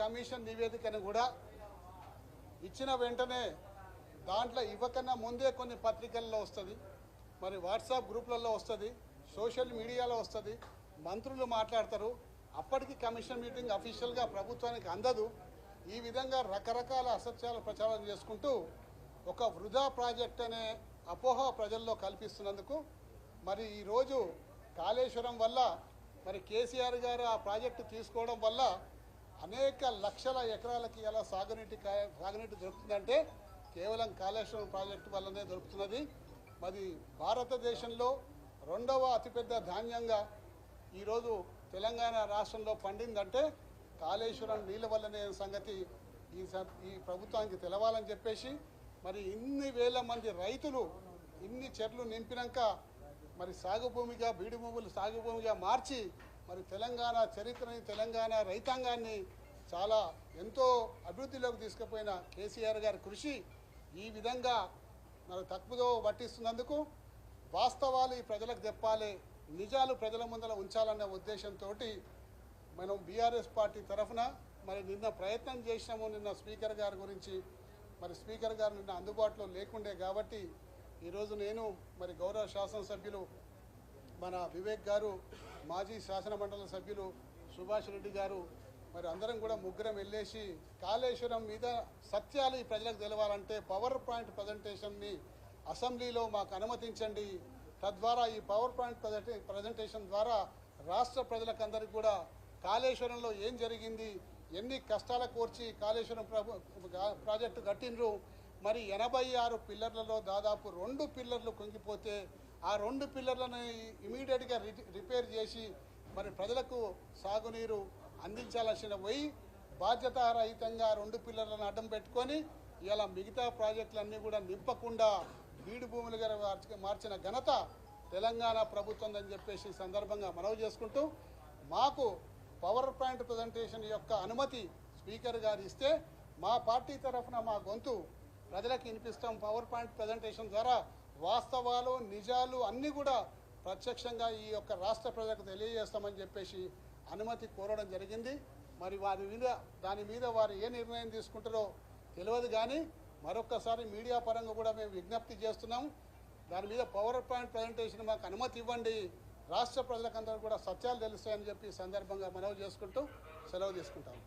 Commission నివేదికను కూడా ఇచ్చిన వెంటనే దాంట్లో ఇవ్వకన్నా ముందే కొన్ని పత్రికల్లో వస్తుంది, మరి వాట్సాప్ గ్రూప్లలో వస్తుంది, సోషల్ మీడియాలో వస్తుంది, మంత్రులు మాట్లాడతారు. అప్పటికి కమిషన్ మీటింగ్ అఫీషియల్గా ప్రభుత్వానికి అందదు. ఈ విధంగా రకరకాల అసత్యాలు ప్రచారం చేసుకుంటూ ఒక వృధా ప్రాజెక్ట్ అనే అపోహ ప్రజల్లో కల్పిస్తున్నందుకు మరి ఈరోజు కాళేశ్వరం వల్ల మరి కేసీఆర్ గారు ఆ ప్రాజెక్టు తీసుకోవడం వల్ల అనేక లక్షల ఎకరాలకి ఎలా సాగునీటి దొరుకుతుందంటే కేవలం కాళేశ్వరం ప్రాజెక్టు వల్లనే దొరుకుతున్నది. మరి భారతదేశంలో రెండవ అతిపెద్ద ధాన్యంగా ఈరోజు తెలంగాణ రాష్ట్రంలో పండిందంటే కాళేశ్వరం నీళ్ళ వల్లనే సంగతి ఈ ప్రభుత్వానికి తెలవాలని చెప్పేసి మరి ఇన్ని వేల మంది రైతులు ఇన్ని చెర్లు నింపినాక మరి సాగు భూమిగా బీడు భూములు సాగు భూమిగా మార్చి మరి తెలంగాణ చరిత్రని తెలంగాణ రైతాంగాన్ని చాలా ఎంతో అభివృద్ధిలోకి తీసుకుపోయిన కేసీఆర్ గారి కృషి ఈ విధంగా మరి తప్పుదో పట్టిస్తున్నందుకు వాస్తవాలు ఈ ప్రజలకు చెప్పాలి, నిజాలు ప్రజల ముందర ఉంచాలనే ఉద్దేశంతో మనం బీఆర్ఎస్ పార్టీ తరఫున మరి నిన్న ప్రయత్నం చేసినాము. నిన్న స్పీకర్ గారి గురించి మరి స్పీకర్ గారు నిన్న అందుబాటులో లేకుండే కాబట్టి ఈరోజు నేను మరి గౌరవ శాసనసభ్యులు మన వివేక్ గారు, మాజీ శాసనమండలి సభ్యులు సుభాష్ రెడ్డి గారు మరి అందరం కూడా ముగ్గురం వెళ్ళేసి కాళేశ్వరం మీద సత్యాలు ఈ ప్రజలకు తెలవాలంటే పవర్ పాయింట్ ప్రజెంటేషన్ని అసెంబ్లీలో మాకు అనుమతించండి. తద్వారా ఈ పవర్ పాయింట్ ప్రజెంటేషన్ ద్వారా రాష్ట్ర ప్రజలకందరికీ కూడా కాళేశ్వరంలో ఏం జరిగింది, ఎన్ని కష్టాల కోర్చి కాళేశ్వరం ప్రాజెక్టు కట్టినరు, మరి 86 పిల్లర్లలో దాదాపు 2 పిల్లర్లు కుంగిపోతే ఆ 2 పిల్లర్లను ఇమీడియట్గా రిపేర్ చేసి మరి ప్రజలకు సాగునీరు అందించాల్సిన పోయి బాధ్యతారహితంగా 2 పిల్లర్లను అడ్డం పెట్టుకొని ఇలా మిగతా ప్రాజెక్టులన్నీ కూడా నింపకుండా బీడు భూములుగా మార్చిన ఘనత తెలంగాణ ప్రభుత్వం అని చెప్పేసి సందర్భంగా మనవి చేసుకుంటూ మాకు పవర్ పాయింట్ ప్రజెంటేషన్ యొక్క అనుమతి స్పీకర్ గారు ఇస్తే మా పార్టీ తరఫున మా గొంతు ప్రజలకు వినిపిస్తాం. పవర్ పాయింట్ ప్రజెంటేషన్ ద్వారా వాస్తవాలు నిజాలు అన్నీ కూడా ప్రత్యక్షంగా ఈ యొక్క రాష్ట్ర ప్రజలకు తెలియజేస్తామని చెప్పేసి అనుమతి కోరడం జరిగింది. మరి దాని మీద వారు ఏ నిర్ణయం తీసుకుంటారో తెలియదు, కానీ మరొక్కసారి మీడియా పరంగా కూడా మేము విజ్ఞప్తి చేస్తున్నాం. దాని మీద పవర్ పాయింట్ ప్రజెంటేషన్ మాకు అనుమతి ఇవ్వండి, రాష్ట్ర ప్రజలకందరూ కూడా సత్యాలు తెలుస్తాయని చెప్పి సందర్భంగా మనవి చేసుకుంటూ సెలవు తీసుకుంటాం.